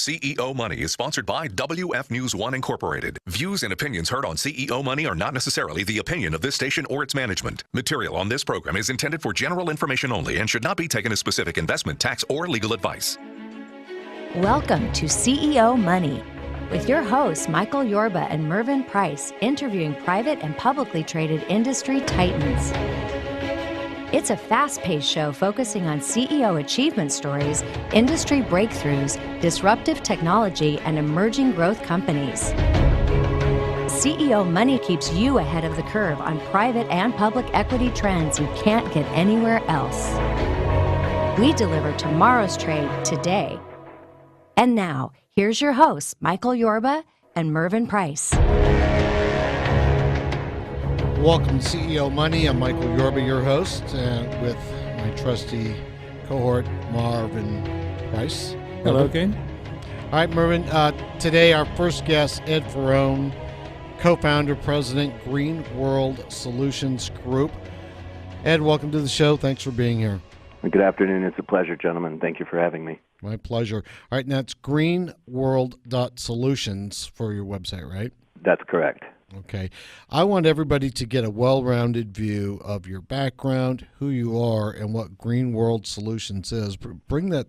CEO Money is sponsored by WF News 1 Incorporated. Views and opinions heard on CEO Money are not necessarily the opinion of this station or its management. Material on this program is intended for general information only and should not be taken as specific investment, tax, or legal advice. Welcome to CEO Money, with your hosts Michael Yorba and Mervyn Price, interviewing private and publicly traded industry titans. It's a fast-paced show focusing on CEO achievement stories, industry breakthroughs, disruptive technology, and emerging growth companies. CEO Money keeps you ahead of the curve on private and public equity trends you can't get anywhere else. We deliver tomorrow's trade today. And now, here's your hosts, Michael Yorba and Mervyn Price. Welcome to CEO Money. I'm Michael Yorba, your host, with my trusty cohort, Mervyn Price. Hello again. All right, Mervyn. Today, our first guest, Ed Farone, co-founder, president, Green World Solutions Group. Ed, welcome to the show. Thanks for being here. Good afternoon. It's a pleasure, gentlemen. Thank you for having me. My pleasure. All right, now it's greenworld.solutions for your website, right? That's correct. Okay. I want everybody to get a well-rounded view of your background, who you are, and what Green World Solutions is. Bring that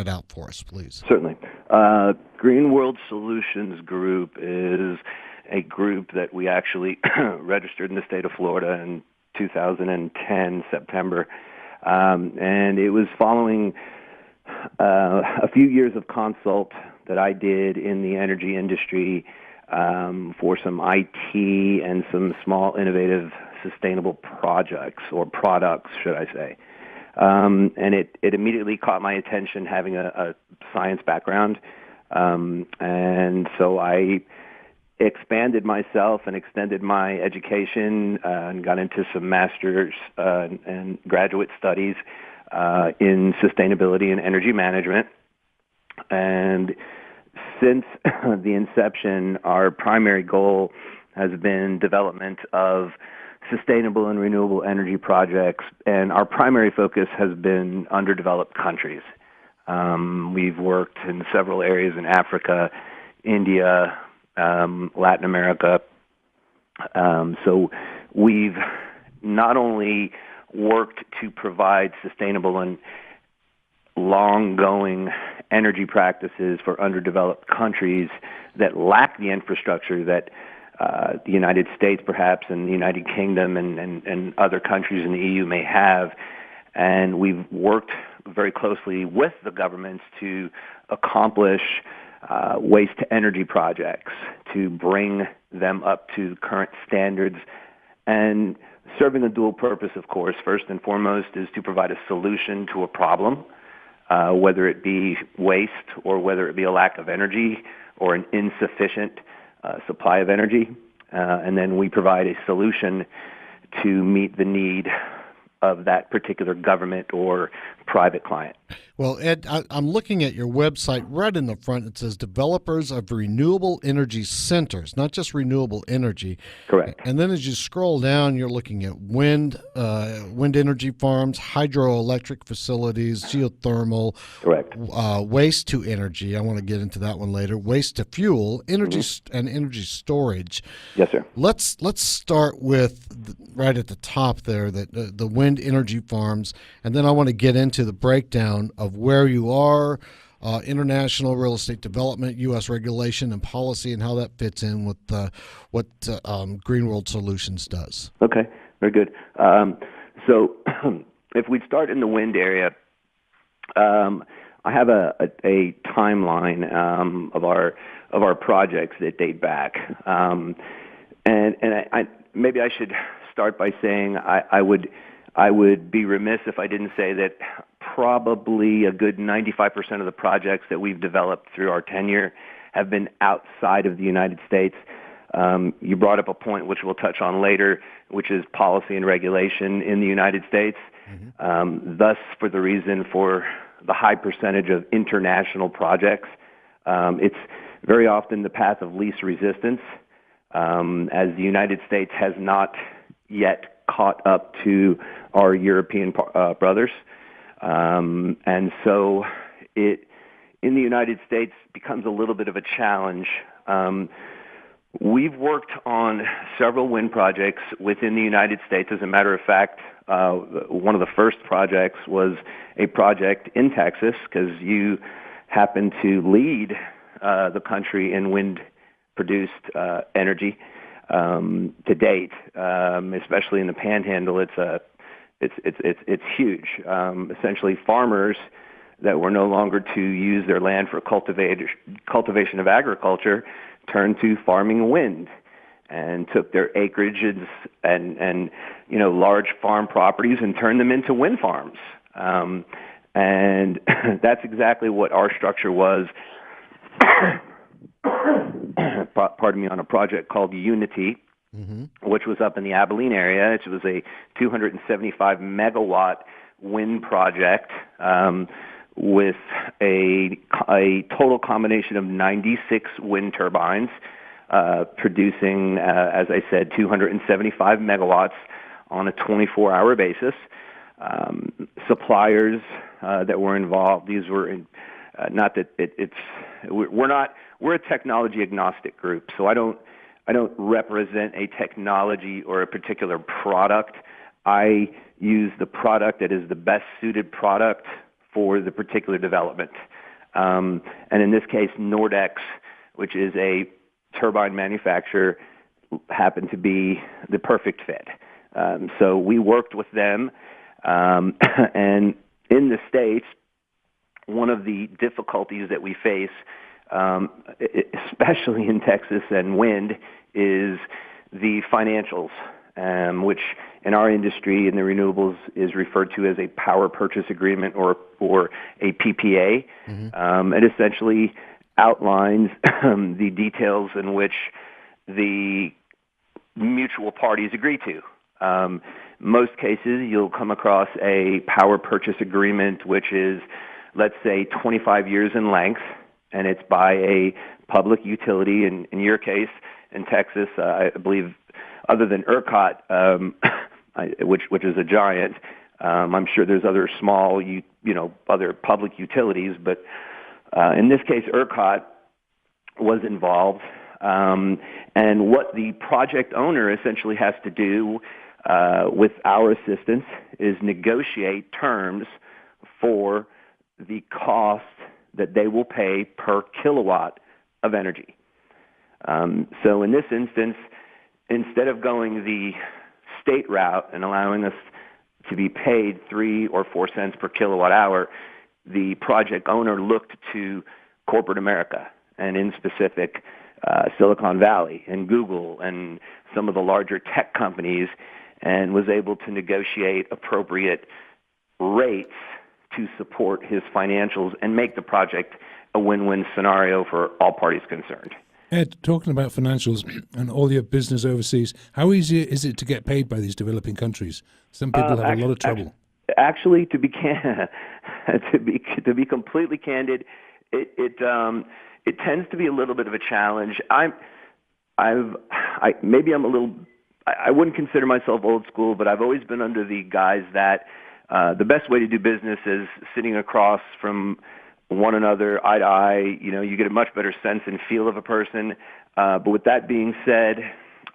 out for us, please. Certainly. Green World Solutions Group is a group that we actually registered in the state of Florida in 2010, September. And it was following a few years of consult that I did in the energy industry for some IT and some small, innovative, sustainable projects, or products, should I say. And it immediately caught my attention, having a science background. And so I expanded myself and extended my education and got into some master's and graduate studies in sustainability and energy management. And since the inception, our primary goal has been development of sustainable and renewable energy projects, and our primary focus has been underdeveloped countries. We've worked in several areas in Africa, India, Latin America. So we've not only worked to provide sustainable and long-going energy practices for underdeveloped countries that lack the infrastructure that the United States, perhaps, and the United Kingdom and other countries in the EU may have. And we've worked very closely with the governments to accomplish waste-to-energy projects, to bring them up to current standards, and serving a dual purpose, of course. First and foremost is to provide a solution to a problem, whether it be waste or whether it be a lack of energy or an insufficient supply of energy. And then we provide a solution to meet the need of that particular government or private client. Well, Ed, I'm looking at your website. Right in the front, it says developers of renewable energy centers, not just renewable energy. Correct. And then as you scroll down, you're looking at wind energy farms, hydroelectric facilities, geothermal. Correct. Waste to energy. I want to get into that one later. Waste to fuel, energy and energy storage. Yes, sir. Let's start with right at the top there, the wind energy farms, and then I want to get into the breakdown of where you are, international real estate development, U.S. regulation and policy, and how that fits in with what Green World Solutions does. Okay, very good. So if we start in the wind area, I have a timeline of our projects that date back, and I maybe I should start by saying I would be remiss if I didn't say that probably a good 95% of the projects that we've developed through our tenure have been outside of the United States. You brought up a point which we'll touch on later, which is policy and regulation in the United States. Thus, for the reason for the high percentage of international projects, it's very often the path of least resistance, as the United States has not yet caught up to our European brothers. And so it in the United States becomes a little bit of a challenge. We've worked on several wind projects within the United States. As a matter of fact, one of the first projects was a project in Texas, because you happen to lead the country in wind-produced energy to date, especially in the Panhandle. It's huge. Essentially, farmers that were no longer to use their land for cultivation of agriculture turned to farming wind, and took their acreages and large farm properties and turned them into wind farms. And that's exactly what our structure was. Pardon me, on a project called Unity, which was up in the Abilene area. It was a 275 megawatt wind project with a total combination of 96 wind turbines, producing, as I said, 275 megawatts on a 24-hour basis. Suppliers that were involved. These were not that we're a technology agnostic group, so I don't represent a technology or a particular product. I use the product that is the best suited product for the particular development. And in this case, Nordex, which is a turbine manufacturer, happened to be the perfect fit. So we worked with them. And in the States, one of the difficulties that we face, especially in Texas and wind, is the financials, which in our industry, in the renewables, is referred to as a power purchase agreement or a PPA. It essentially outlines the details in which the mutual parties agree to. Most cases, you'll come across a power purchase agreement, which is, let's say, 25 years in length, and it's by a public utility. In your case, in Texas, I believe, other than ERCOT, which is a giant, I'm sure there's other small, other public utilities, but in this case, ERCOT was involved. And what the project owner essentially has to do with our assistance is negotiate terms for the cost that they will pay per kilowatt of energy. So in this instance, instead of going the state route and allowing us to be paid 3 or 4 cents per kilowatt hour, the project owner looked to corporate America, and in specific Silicon Valley and Google and some of the larger tech companies, and was able to negotiate appropriate rates to support his financials and make the project a win-win scenario for all parties concerned. Ed, talking about financials and all your business overseas, how easy is it to get paid by these developing countries? Some people have a lot of trouble. Actually, to be completely candid, it tends to be a little bit of a challenge. I wouldn't consider myself old school, but I've always been under the guise that the best way to do business is sitting across from one another, eye to eye. You get a much better sense and feel of a person. But with that being said,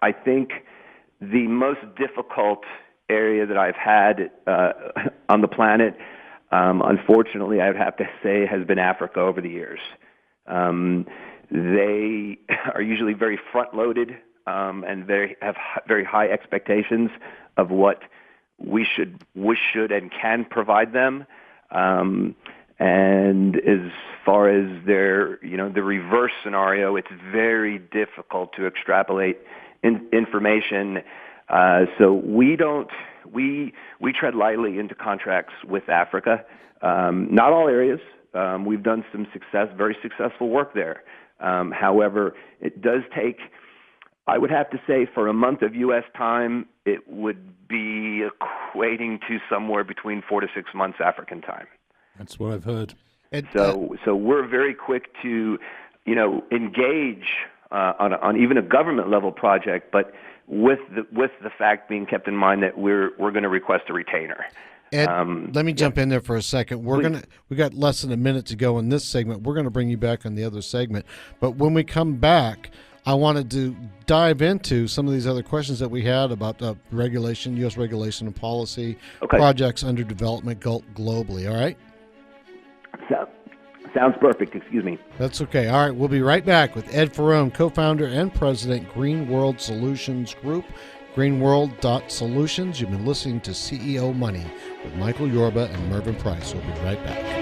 I think the most difficult area that I've had on the planet, unfortunately, I'd have to say, has been Africa over the years. They are usually very front-loaded and have very high expectations of what we should and can provide them. And as far as the reverse scenario, it's very difficult to extrapolate information. So we tread lightly into contracts with Africa. Not all areas. We've done some very successful work there. However, it does take, I would have to say, for a month of U.S. time, it would be equating to somewhere between 4 to 6 months African time. That's what I've heard. So we're very quick to, engage on even a government level project, but with the fact being kept in mind that we're going to request a retainer. Ed, let me jump in there for a second. We got less than a minute to go in this segment. We're going to bring you back on the other segment. But when we come back, I wanted to dive into some of these other questions that we had about regulation, U.S. regulation and policy, projects under development globally. All right? Sounds perfect. Excuse me. That's okay. All right. We'll be right back with Ed Farone, co-founder and president, Green World Solutions Group, greenworld.solutions. You've been listening to CEO Money with Michael Yorba and Mervyn Price. We'll be right back.